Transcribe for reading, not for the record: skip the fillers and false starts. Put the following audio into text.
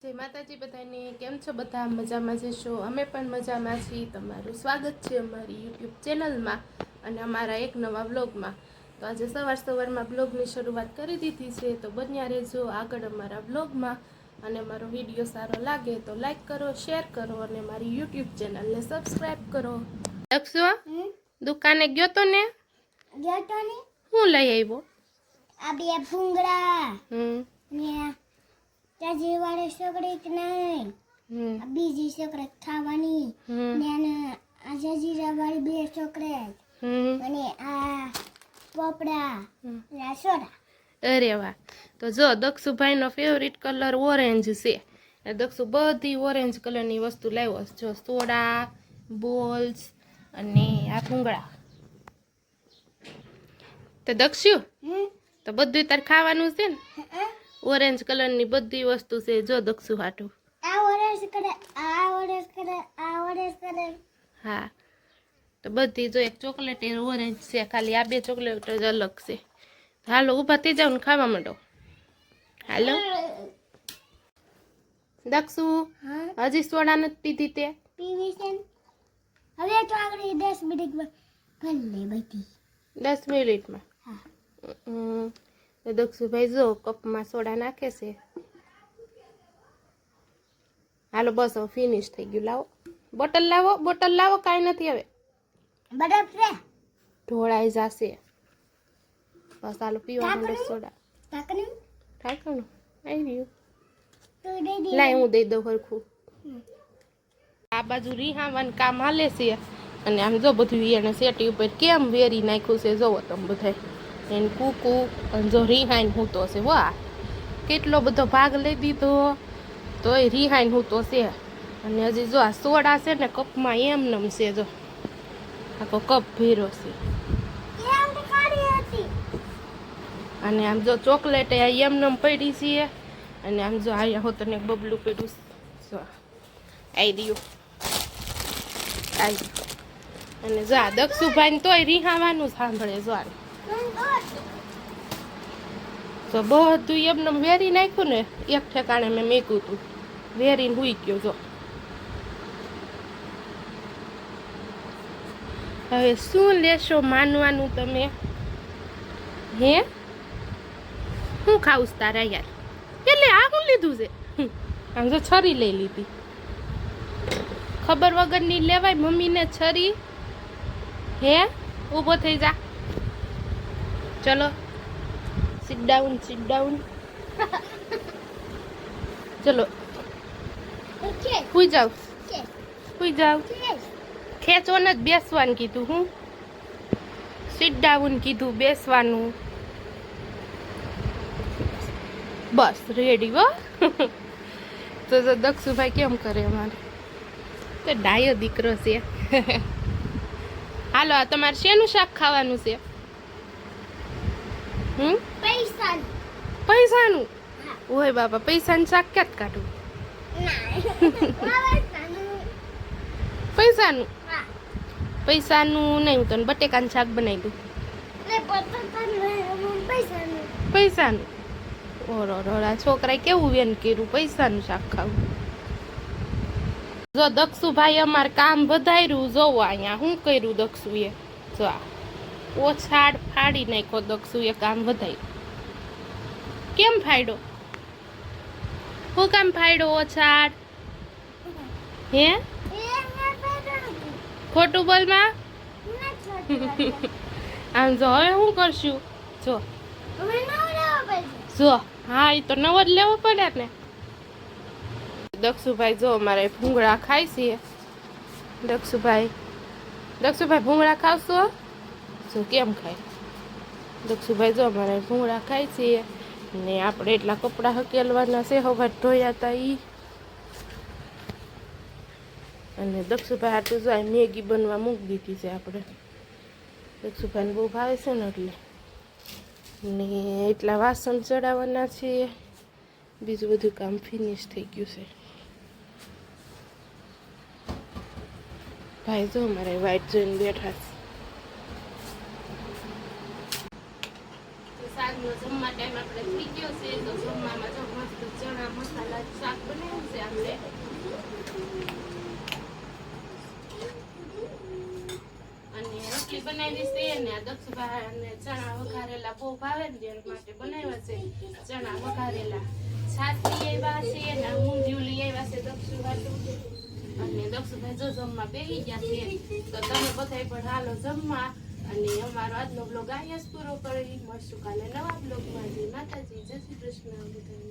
જય માતાજી બધાને કેમ છો બધા મજામાં જશો અમે પણ મજામાં છીએ તમારું સ્વાગત છે અમારી યુટ્યુબ ચેનલમાં અને અમારા એક નવા બ્લોગમાં તો આજે સવારમાં બ્લોગની શરૂઆત કરી દીધી છે તો બન્યા રહેજો આગળ અમારા બ્લોગમાં અને અમારો વિડીયો સારો લાગે તો લાઈક કરો શેર કરો અને મારી યુટ્યુબ ચેનલને સબસ્ક્રાઈબ કરો લક્ષો દુકાને ગયો તો ને હું લઈ આવ્યો આ બે ભૂંગળા ને તાજી વાળી ચોકડી નહીં બીજી ચોકલેટ ખાવાની ને આ જજીરા વાળી બે ચોકલેટ અને આ પોપડા ને સોડા. અરે વાહ તો જો દક્ષુભાઈનો ફેવરિટ કલર ઓરેન્જ છે દક્ષુ બધી ઓરેન્જ કલરની વસ્તુ લાવ્યો જો સોડા બોલ્સ અને આ ભૂંગળા તો દક્ષુ તો બધું તાર ખાવાનું છે ને ઓરેન્જ કલરની બધી વસ્તુ છે જો દક્ષુ હાટું આ ઓરેન્જ કલર આ ઓરેન્જ કલર આ ઓરેન્જ કલર હા તો બધી જો એક ચોકલેટ એ ઓરેન્જ છે ખાલી આ બે ચોકલેટ જ અલગ છે હાલો ઊભા થઈ જાવ ને ખાવા માંડો હાલો દક્ષુ હજી સોડા નથી પીધી તે પીવી છે હવે તો આગળ 10 મિનિટમાં ભલે બધી 10 મિનિટમાં હા તો દક્ષુભાઈ જો કપમાં સોડા નાખે છે હાલો બસ હવે ફિનિશ થઈ ગયું લાવો બોટલ લાવો કાંઈ નથી હવે બરફ છે ઢોળાઈ જશે બસ હાલો પીવા માંડો સોડા ટાકનું ઠાકણું આવી રહ્યું તો દે દે લાય હું દઈ દઉં હરખું આ બાજુ રીહાવાનું કામ હાલે છે અને આમ જો બધું એને સેટી ઉપર કેમ વેરી નાખ્યું છે જોવો તમે બધા એને કૂકુ અને જો રીહાઈને હૂતો છે વાહ કેટલો બધો ભાગ લઈ દીધો તો એ રીહાઈને હૂતો છે અને હજી જો આ સોડા છે ને કપમાં એમનેમ છે જો આખો કપ ભેરો છે કેમ તો કાઢી હતી અને આમ જો ચોકલેટ એમનેમ પડી છે અને આમ જો અહીંયા હો તને બબલું પડ્યું જો આવી રહ્યું અને જો આ દક્ષુભાઈને તોય રીહાવાનું સાંભળે જો આ તો બધું એમને વેરી નાખ્યું ને એક ઠેકાણે મેં મેક્યું હતું વેરીને હુઈ ગયો જો હવે શું લેશો માનવાનું તમે હે શું ખાવું તારા યાર એટલે આ શું લીધું છે આમ જો છરી લઈ લીધી ખબર વગરની લેવાય મમ્મીને છરી હે ઊભો થઈ જા ચલો sit down ચલો હુઈ જાવ ખેંચો ને જ બેસવાનું કીધું હું sit down કીધું બેસવાનું બસ રેડી હો તો દક્ષુભાઈ કેમ કરે અમારે તો ડાયો દીકરો છે હાલો આ તમારે શેનું શાક ખાવાનું છે પૈસાનું ઓય બાપા પૈસાનું શાક ક્યાં કાઢું પૈસાનું નહીં હું તને બટેકાનું શાક બનાવી દઉં પૈસાનું ઓરો રોડા છોકરાએ કેવું વેન કર્યું પૈસાનું શાક ખાવું જો દક્ષુભાઈ અમારે કામ વધાર્યું જોવો અહીંયા શું કર્યું દક્ષુએ જો આ ઓછાડ ફાડી નાખ્યો દક્ષુએ કામ વધાર્યું કેમ ફાડ્યો હું કામ ફાડ્યો ઓછાડ હે ખોટું બોલમાં આમ જો હવે શું કરશું જો હા એ તો નવો જ લેવો પડે ને દક્ષુભાઈ જો અમારે ભૂંગળા ખાય છે દક્ષુભાઈ ભૂંગળા ખાવશો જો કેમ ખાય દક્ષુભાઈ જો અમારે ભૂંગળા ખાય છે ને આપણે એટલા કપડાં હકેલવાના છે હવે ધોયા હતા એ અને દક્ષુભાઈ આટલું જો મેગી બનવા મૂકી દીધી છે આપણે દક્ષુભાઈને બહુ ભાવે છે ને એટલે ને એટલા વાસણ ચડાવવાના છે બીજું બધું કામ ફિનિશ થઈ ગયું છે ભાઈ જો અમારે વાઈટ જોઈને બેઠા છે શાકનો જમવા ટાઈમ આપણે થઈ ગયો છે તો જમવામાં જો મસ્ત ચણા મસાલા શાક બનાવ્યું છે આપણે. અને રોટલી બનાવી છે ને આ દક્ષભાઈને ચણા વઘારેલા બહુ ભાવે ને એના માટે બનાવ્યા છે ચણા વઘારેલા. છાશ લઈ આવ્યા છે અને ઊંધિયું લઈ આવ્યા છે દક્ષભાઈ. અને દક્ષભાઈ જો જમવા બેસી ગયા છે. તો તમે બધાય પણ હાલો જમવા. અને અમારો આજનો બ્લોગ અહીંયા જ પૂરો કરી મળશું કાલે નવા બ્લોગમાં. જય માતાજી, જય શ્રી કૃષ્ણ બધાને.